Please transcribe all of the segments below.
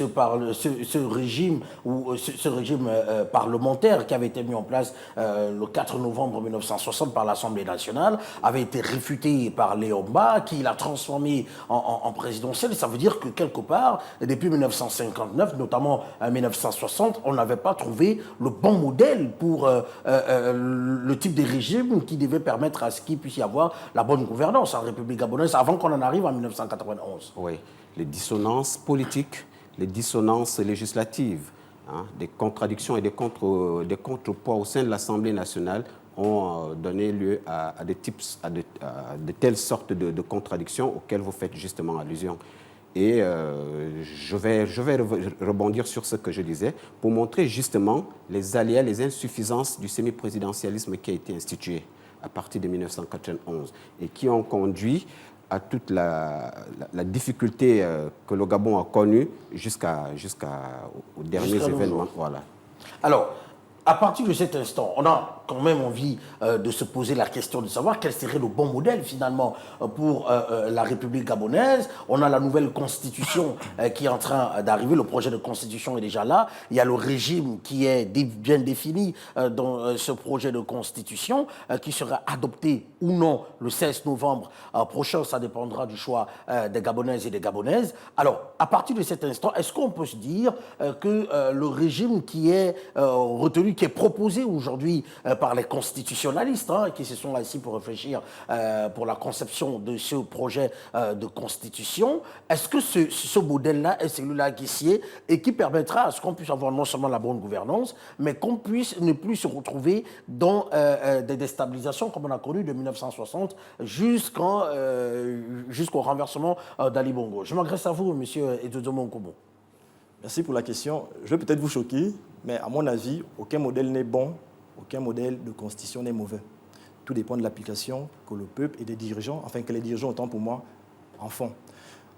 ce régime ou ce régime parlementaire qui avait été mis en place le 4 novembre 1960 par l'Assemblée nationale avait été réfuté par Léon Mba, qui l'a transformé en présidentiel. Ça veut dire que quelque part, depuis 1959, notamment en 1960, on n'avait pas trouvé le bon modèle pour le type de régime qui devait permettre à ce qu'il puisse y avoir la bonne gouvernance en République gabonaise avant qu'on en arrive en 1991. Oui, les dissonances politiques, les dissonances législatives, hein, des contradictions et des contrepoids au sein de l'Assemblée nationale ont donné lieu à de telles sortes de contradictions auxquelles vous faites justement allusion. Et je vais rebondir sur ce que je disais pour montrer justement les aléas, les insuffisances du semi-présidentialisme qui a été institué à partir de 1991 et qui ont conduit à toute la difficulté que le Gabon a connue jusqu'aux derniers événements. Voilà. Alors, à partir de cet instant, on a quand même envie de se poser la question de savoir quel serait le bon modèle finalement pour la République gabonaise. On a la nouvelle constitution qui est en train d'arriver, le projet de constitution est déjà là. Il y a le régime qui est bien défini dans ce projet de constitution qui sera adopté ou non le 16 novembre prochain. Ça dépendra du choix des Gabonaises et des Gabonaises. Alors, à partir de cet instant, est-ce qu'on peut se dire que le régime qui est retenu, qui est proposé aujourd'hui par les constitutionnalistes qui se sont assis pour réfléchir pour la conception de ce projet de constitution, est-ce que ce modèle-là est celui-là qui s'y est et qui permettra à ce qu'on puisse avoir non seulement la bonne gouvernance, mais qu'on puisse ne plus se retrouver dans des déstabilisations comme on a connu de 1960 jusqu'au renversement d'Ali Bongo. Je m'adresse à vous, M. Edodomon Kobo. Merci pour la question. Je vais peut-être vous choquer, mais à mon avis, aucun modèle n'est bon, aucun modèle de constitution n'est mauvais. Tout dépend de l'application que le peuple et des dirigeants, enfin que les dirigeants, autant pour moi, en font.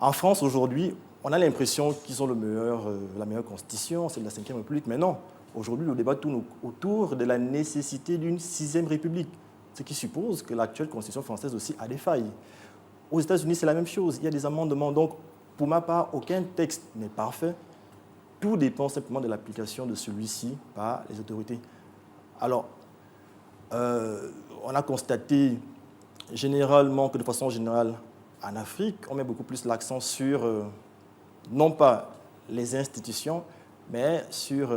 En France, aujourd'hui, on a l'impression qu'ils ont la meilleure constitution, c'est de la Ve République, mais non. Aujourd'hui, le débat tourne autour de la nécessité d'une 6e République, ce qui suppose que l'actuelle constitution française aussi a des failles. Aux États-Unis, c'est la même chose, il y a des amendements. Donc, pour ma part, aucun texte n'est parfait. Tout dépend simplement de l'application de celui-ci par les autorités. Alors, on a constaté généralement que de façon générale, en Afrique, on met beaucoup plus l'accent sur, non pas les institutions, mais sur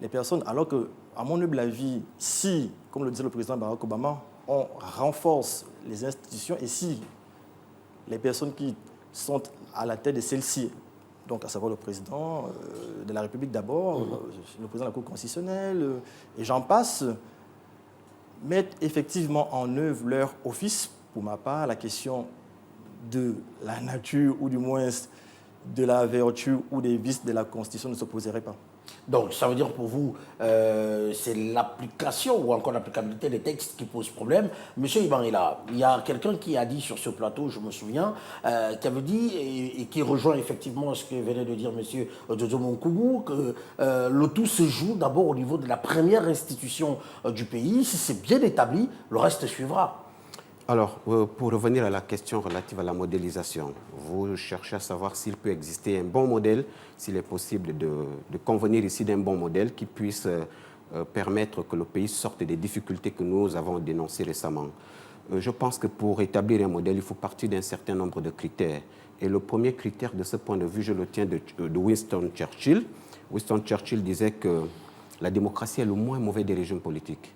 les personnes. Alors que, à mon humble avis, si, comme le disait le président Barack Obama, on renforce les institutions et si les personnes qui sont à la tête de celles-ci, donc à savoir le président de la République d'abord, le président de la Cour constitutionnelle, et j'en passe, mettent effectivement en œuvre leur office. Pour ma part, la question de la nature, ou du moins de la vertu ou des vices de la Constitution ne s'opposerait pas. Donc, ça veut dire pour vous, c'est l'application ou encore l'applicabilité des textes qui pose problème. Monsieur Ibanila, il y a quelqu'un qui a dit sur ce plateau, je me souviens, qui avait dit, et qui rejoint effectivement ce que venait de dire monsieur Dodoma Nkoumou, que le tout se joue d'abord au niveau de la première institution du pays. Si c'est bien établi, le reste suivra. Alors, pour revenir à la question relative à la modélisation, vous cherchez à savoir s'il peut exister un bon modèle, s'il est possible de convenir ici d'un bon modèle qui puisse permettre que le pays sorte des difficultés que nous avons dénoncées récemment. Je pense que pour établir un modèle, il faut partir d'un certain nombre de critères. Et le premier critère de ce point de vue, je le tiens de Winston Churchill. Winston Churchill disait que la démocratie est le moins mauvais des régimes politiques.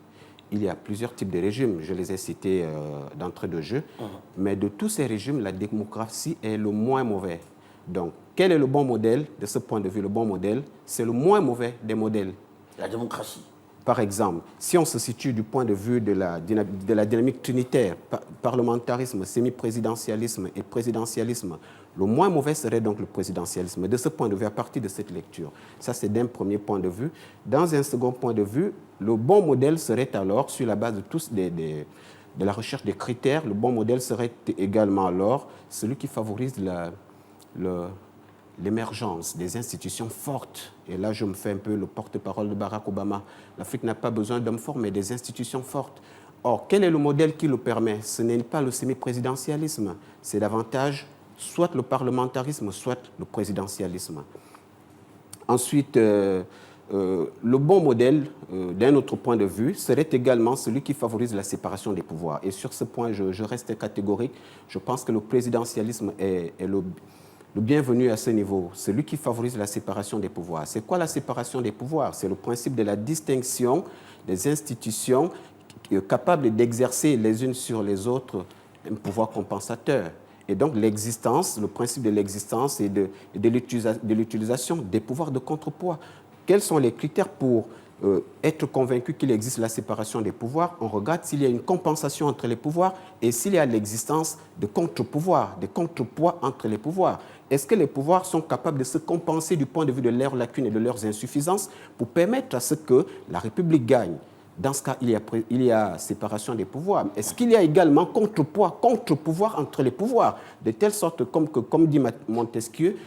Il y a plusieurs types de régimes, je les ai cités d'entrée de jeu, mais de tous ces régimes, la démocratie est le moins mauvais. Donc, quel est le bon modèle? De ce point de vue, le bon modèle, c'est le moins mauvais des modèles. La démocratie. Par exemple, si on se situe du point de vue de la dynamique trinitaire, parlementarisme, semi-présidentialisme et présidentialisme, le moins mauvais serait donc le présidentialisme. De ce point de vue, à partir de cette lecture, ça c'est d'un premier point de vue. Dans un second point de vue, le bon modèle serait alors, sur la base de la recherche des critères, le bon modèle serait également alors celui qui favorise l'émergence des institutions fortes. Et là, je me fais un peu le porte-parole de Barack Obama. L'Afrique n'a pas besoin d'hommes forts, mais des institutions fortes. Or, quel est le modèle qui le permet? Ce n'est pas le semi-présidentialisme, c'est davantage soit le parlementarisme, soit le présidentialisme. Ensuite, le bon modèle, d'un autre point de vue, serait également celui qui favorise la séparation des pouvoirs. Et sur ce point, je reste catégorique. Je pense que le présidentialisme est le bienvenu à ce niveau, celui qui favorise la séparation des pouvoirs. C'est quoi la séparation des pouvoirs? C'est le principe de la distinction des institutions capables d'exercer les unes sur les autres un pouvoir compensateur. Et donc l'existence, le principe de l'existence et de l'utilisation des pouvoirs de contrepoids. Quels sont les critères pour être convaincu qu'il existe la séparation des pouvoirs? On regarde s'il y a une compensation entre les pouvoirs et s'il y a l'existence de contre-pouvoirs, de contrepoids entre les pouvoirs. Est-ce que les pouvoirs sont capables de se compenser du point de vue de leurs lacunes et de leurs insuffisances pour permettre à ce que la République gagne? Dans ce cas, il y a séparation des pouvoirs. Est-ce qu'il y a également contre-pouvoir entre les pouvoirs? De telle sorte comme dit Montesquieu,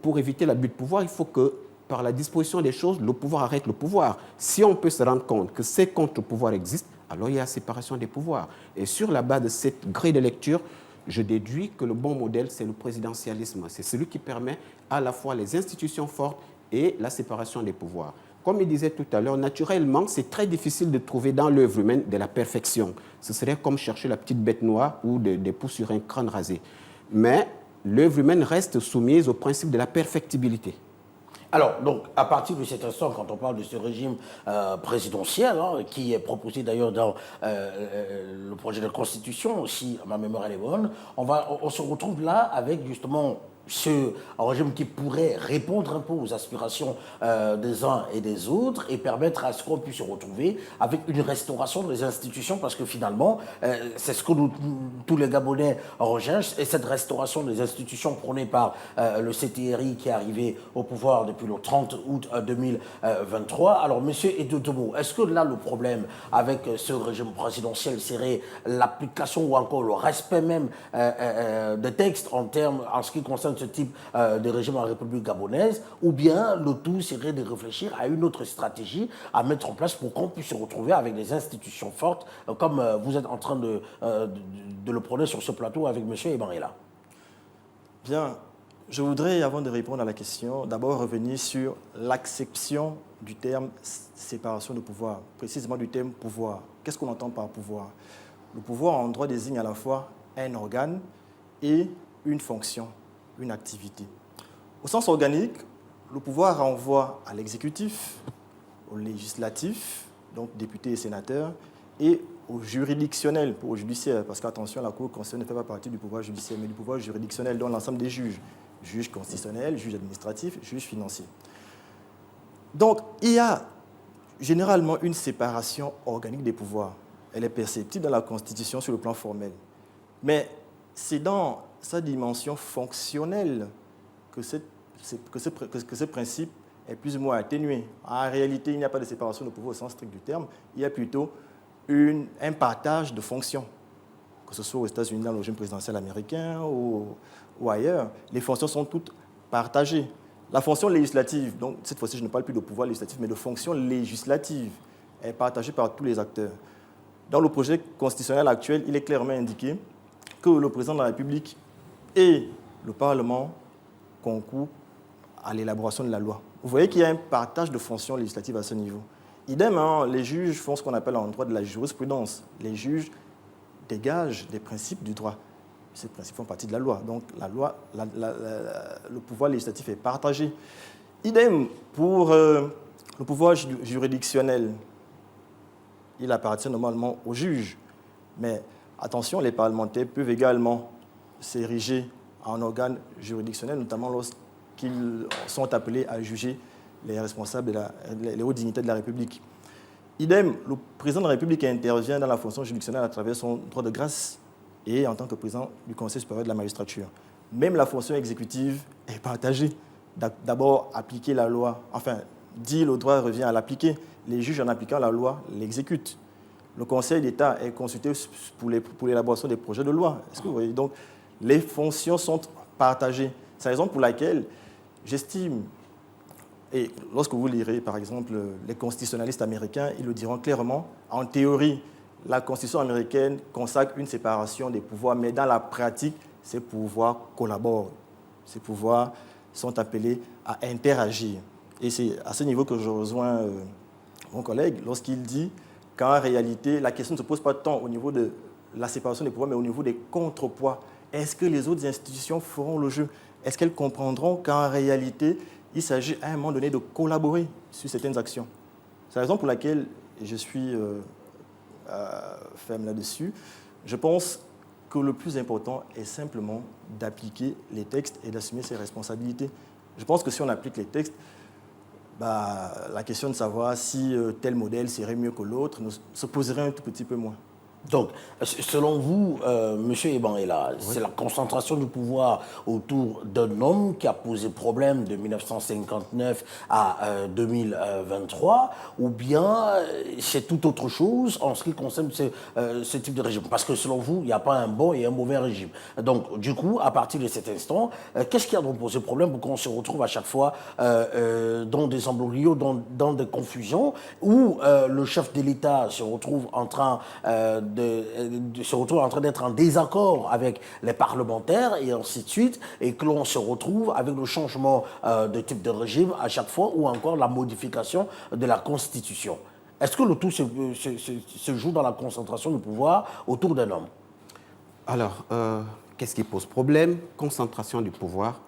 pour éviter l'abus de pouvoir, il faut que, par la disposition des choses, le pouvoir arrête le pouvoir. Si on peut se rendre compte que ces contre-pouvoirs existent, alors il y a séparation des pouvoirs. Et sur la base de cette grille de lecture, je déduis que le bon modèle, c'est le présidentialisme. C'est celui qui permet à la fois les institutions fortes et la séparation des pouvoirs. Comme il disait tout à l'heure, naturellement, c'est très difficile de trouver dans l'œuvre humaine de la perfection. Ce serait comme chercher la petite bête noire ou des poux sur un crâne rasé. Mais l'œuvre humaine reste soumise au principe de la perfectibilité. Alors, donc, à partir de cet instant, quand on parle de ce régime présidentiel, qui est proposé d'ailleurs dans le projet de constitution, si ma mémoire est bonne, on se retrouve là avec justement un régime qui pourrait répondre un peu aux aspirations des uns et des autres et permettre à ce qu'on puisse se retrouver avec une restauration des institutions, parce que finalement, c'est ce que tous les Gabonais recherchent, et cette restauration des institutions prônée par le CTRI qui est arrivé au pouvoir depuis le 30 août 2023. Alors, monsieur Edotomo, est-ce que là, le problème avec ce régime présidentiel serait l'application ou encore le respect même des textes en ce qui concerne ce type de régime en République gabonaise, ou bien le tout serait de réfléchir à une autre stratégie à mettre en place pour qu'on puisse se retrouver avec des institutions fortes, comme vous êtes en train de le prôner sur ce plateau avec M. Ebanrela? Bien, je voudrais, avant de répondre à la question, d'abord revenir sur l'acception du terme séparation de pouvoir, précisément du terme pouvoir. Qu'est-ce qu'on entend par pouvoir? Le pouvoir en droit désigne à la fois un organe et une fonction, une activité. Au sens organique, le pouvoir renvoie à l'exécutif, au législatif, donc députés et sénateurs, et au juridictionnel, pour au judiciaire, parce qu'attention, la Cour constitutionnelle ne fait pas partie du pouvoir judiciaire, mais du pouvoir juridictionnel, dont l'ensemble des juges, juges constitutionnels, juges administratifs, juges financiers. Donc, il y a généralement une séparation organique des pouvoirs. Elle est perceptible dans la Constitution sur le plan formel. Mais c'est dans sa dimension fonctionnelle que ce principe est plus ou moins atténué. En réalité, il n'y a pas de séparation de pouvoir au sens strict du terme, il y a plutôt un partage de fonctions, que ce soit aux États-Unis, dans le régime présidentiel américain ou ailleurs. Les fonctions sont toutes partagées. La fonction législative, donc cette fois-ci je ne parle plus de pouvoir législatif, mais de fonction législative, est partagée par tous les acteurs. Dans le projet constitutionnel actuel, il est clairement indiqué que le président de la République et le Parlement concourent à l'élaboration de la loi. Vous voyez qu'il y a un partage de fonctions législatives à ce niveau. Idem, les juges font ce qu'on appelle en droit de la jurisprudence. Les juges dégagent des principes du droit. Ces principes font partie de la loi. Donc la loi, le pouvoir législatif est partagé. Idem pour le pouvoir juridictionnel. Il appartient normalement aux juges. Mais attention, les parlementaires peuvent également s'ériger en organe juridictionnel, notamment lorsqu'ils sont appelés à juger les responsables, les hauts dignitaires de la République. Idem, le président de la République intervient dans la fonction juridictionnelle à travers son droit de grâce et en tant que président du Conseil supérieur de la magistrature. Même la fonction exécutive est partagée. D'abord, appliquer la loi, enfin, dire le droit revient à l'appliquer. Les juges, en appliquant la loi, l'exécutent. Le Conseil d'État est consulté pour l'élaboration des projets de loi. Est-ce que vous voyez? Donc, les fonctions sont partagées. C'est la raison pour laquelle j'estime, et lorsque vous lirez, par exemple, les constitutionnalistes américains, ils le diront clairement, en théorie, la Constitution américaine consacre une séparation des pouvoirs, mais dans la pratique, ces pouvoirs collaborent. Ces pouvoirs sont appelés à interagir. Et c'est à ce niveau que je rejoins mon collègue lorsqu'il dit qu'en réalité, la question ne se pose pas tant au niveau de la séparation des pouvoirs, mais au niveau des contrepoids. Est-ce que les autres institutions feront le jeu? Est-ce qu'elles comprendront qu'en réalité, il s'agit à un moment donné de collaborer sur certaines actions? C'est la raison pour laquelle je suis ferme là-dessus. Je pense que le plus important est simplement d'appliquer les textes et d'assumer ses responsabilités. Je pense que si on applique les textes, la question de savoir si tel modèle serait mieux que l'autre se poserait un tout petit peu moins. Donc, selon vous, M. Ebanela, c'est la concentration du pouvoir autour d'un homme qui a posé problème de 1959 à 2023, ou bien c'est tout autre chose en ce qui concerne ce type de régime? Parce que selon vous, il n'y a pas un bon et un mauvais régime. Donc, du coup, à partir de cet instant, qu'est-ce qui a donc posé problème pour qu'on se retrouve à chaque fois dans des embrouilles, dans des confusions, où le chef de l'État se retrouve en train se retrouve en train d'être en désaccord avec les parlementaires et ainsi de suite, et que l'on se retrouve avec le changement de type de régime à chaque fois, ou encore la modification de la Constitution? Est-ce que le tout se joue dans la concentration du pouvoir autour d'un homme? Alors, qu'est-ce qui pose problème? Concentration du pouvoir,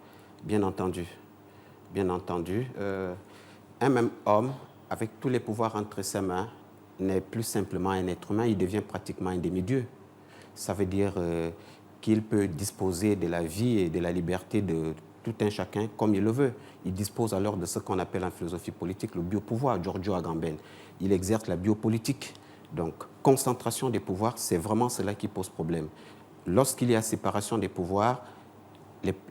bien entendu. Bien entendu. Un même homme, avec tous les pouvoirs entre ses mains, n'est plus simplement un être humain, il devient pratiquement un demi-dieu. Ça veut dire qu'il peut disposer de la vie et de la liberté de tout un chacun comme il le veut. Il dispose alors de ce qu'on appelle en philosophie politique le biopouvoir, Giorgio Agamben. Il exerce la biopolitique. Donc, concentration des pouvoirs, c'est vraiment cela qui pose problème. Lorsqu'il y a séparation des pouvoirs,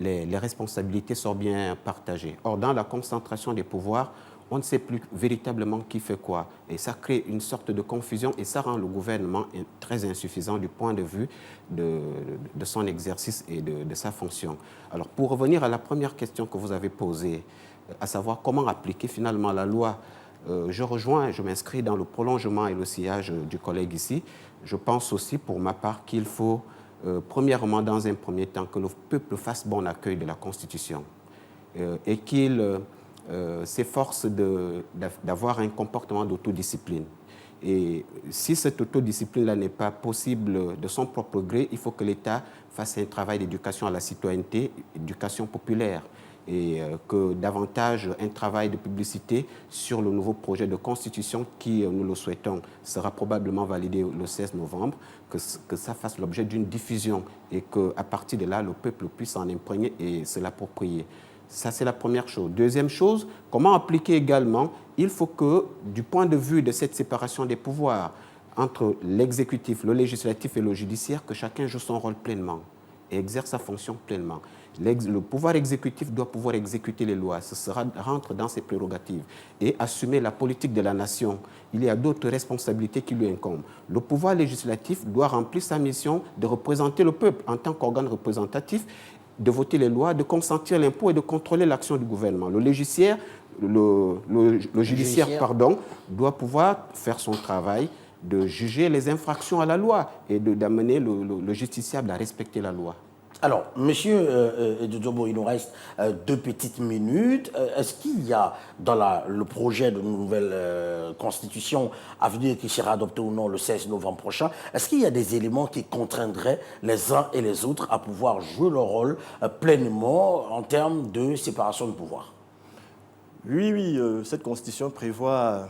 les responsabilités sont bien partagées. Or, dans la concentration des pouvoirs, on ne sait plus véritablement qui fait quoi. Et ça crée une sorte de confusion et ça rend le gouvernement très insuffisant du point de vue de son exercice et de sa fonction. Alors, pour revenir à la première question que vous avez posée, à savoir comment appliquer finalement la loi, je m'inscris dans le prolongement et le sillage du collègue ici. Je pense aussi, pour ma part, qu'il faut, premièrement, dans un premier temps, que le peuple fasse bon accueil de la Constitution et qu'il s'efforce d'avoir un comportement d'autodiscipline. Et si cette autodiscipline-là n'est pas possible de son propre gré, il faut que l'État fasse un travail d'éducation à la citoyenneté, éducation populaire, et que davantage un travail de publicité sur le nouveau projet de constitution qui, nous le souhaitons, sera probablement validé le 16 novembre, que ça fasse l'objet d'une diffusion et qu'à partir de là, le peuple puisse s'en imprégner et se l'approprier. Ça, c'est la première chose. Deuxième chose, comment appliquer également? Il faut que, du point de vue de cette séparation des pouvoirs entre l'exécutif, le législatif et le judiciaire, que chacun joue son rôle pleinement et exerce sa fonction pleinement. Le pouvoir exécutif doit pouvoir exécuter les lois, rentre dans ses prérogatives et assumer la politique de la nation. Il y a d'autres responsabilités qui lui incombent. Le pouvoir législatif doit remplir sa mission de représenter le peuple en tant qu'organe représentatif, de voter les lois, de consentir l'impôt et de contrôler l'action du gouvernement. Le judiciaire doit pouvoir faire son travail de juger les infractions à la loi et d'amener le justiciable à respecter la loi. Alors, monsieur Dodobo, il nous reste 2 petites minutes. Est-ce qu'il y a dans le projet de nouvelle constitution à venir qui sera adopté ou non le 16 novembre prochain, est-ce qu'il y a des éléments qui contraindraient les uns et les autres à pouvoir jouer leur rôle pleinement en termes de séparation de pouvoir? Oui, cette constitution prévoit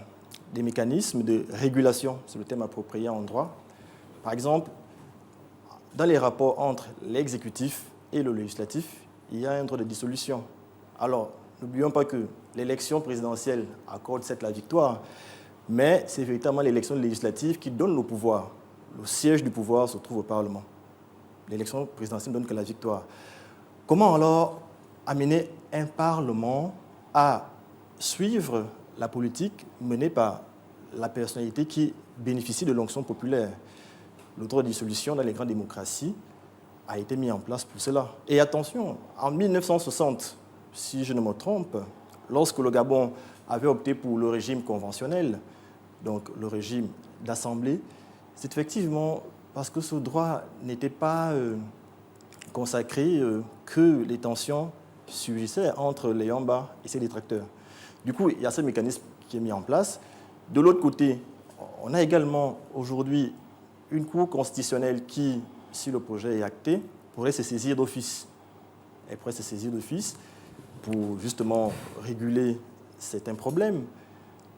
des mécanismes de régulation, c'est le terme approprié en droit. Par exemple, dans les rapports entre l'exécutif et le législatif, il y a un droit de dissolution. Alors, n'oublions pas que l'élection présidentielle accorde certes la victoire, mais c'est véritablement l'élection législative qui donne le pouvoir. Le siège du pouvoir se trouve au Parlement. L'élection présidentielle ne donne que la victoire. Comment alors amener un Parlement à suivre la politique menée par la personnalité qui bénéficie de l'onction populaire? Le droit de dissolution dans les grandes démocraties a été mis en place pour cela. Et attention, en 1960, si je ne me trompe, lorsque le Gabon avait opté pour le régime conventionnel, donc le régime d'assemblée, c'est effectivement parce que ce droit n'était pas consacré que les tensions surgissaient entre les Yamba et ses détracteurs. Du coup, il y a ce mécanisme qui est mis en place. De l'autre côté, on a également aujourd'hui une Cour constitutionnelle qui, si le projet est acté, pourrait se saisir d'office. Elle pourrait se saisir d'office pour justement réguler certains problèmes.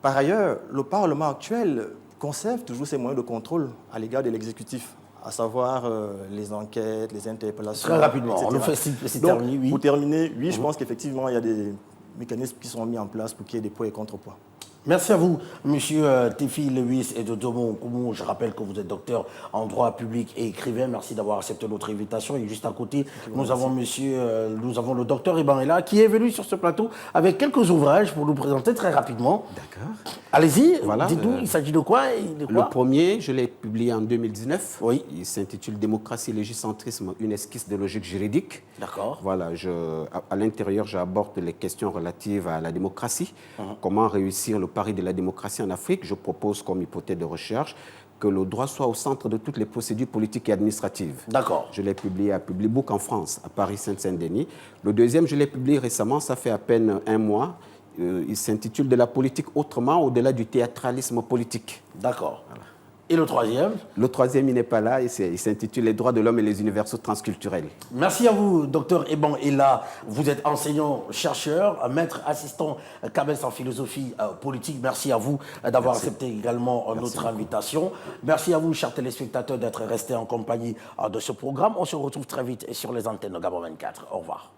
Par ailleurs, le Parlement actuel conserve toujours ses moyens de contrôle à l'égard de l'exécutif, à savoir les enquêtes, les interpellations. Très rapidement, etc. on le fait Donc, terminer, oui. pour terminer, oui, je pense qu'effectivement, il y a des mécanismes qui sont mis en place pour qu'il y ait des poids et contrepoids. Merci à vous, Monsieur Tefi Lewis et Dodomo Nkumu. Je rappelle que vous êtes docteur en droit public et écrivain. Merci d'avoir accepté notre invitation. Et juste à côté, nous avons le docteur Ibanela qui est venu sur ce plateau avec quelques ouvrages pour nous présenter très rapidement. D'accord. Allez-y, Voilà, dites-nous, il s'agit de quoi, Le premier, je l'ai publié en 2019. Oui. Il s'intitule Démocratie et légicentrisme, une esquisse de logique juridique. D'accord. Voilà, à l'intérieur, j'aborde les questions relatives à la démocratie. Comment réussir le pari de la démocratie en Afrique. Je propose comme hypothèse de recherche que le droit soit au centre de toutes les procédures politiques et administratives. D'accord. Je l'ai publié à Publibook en France, à Paris Saint-Denis. Le deuxième, je l'ai publié récemment, ça fait à peine un mois. Il s'intitule De la politique autrement, au-delà du théâtralisme politique. D'accord. Voilà. Et le troisième? Le troisième, il n'est pas là, il s'intitule Les droits de l'homme et les universaux transculturels. Merci à vous, docteur Eban Ella. Vous êtes enseignant-chercheur, maître assistant CAMES en philosophie politique. Merci à vous d'avoir accepté également notre invitation. Merci à vous, chers téléspectateurs, d'être restés en compagnie de ce programme. On se retrouve très vite sur les antennes de Gabon 24. Au revoir.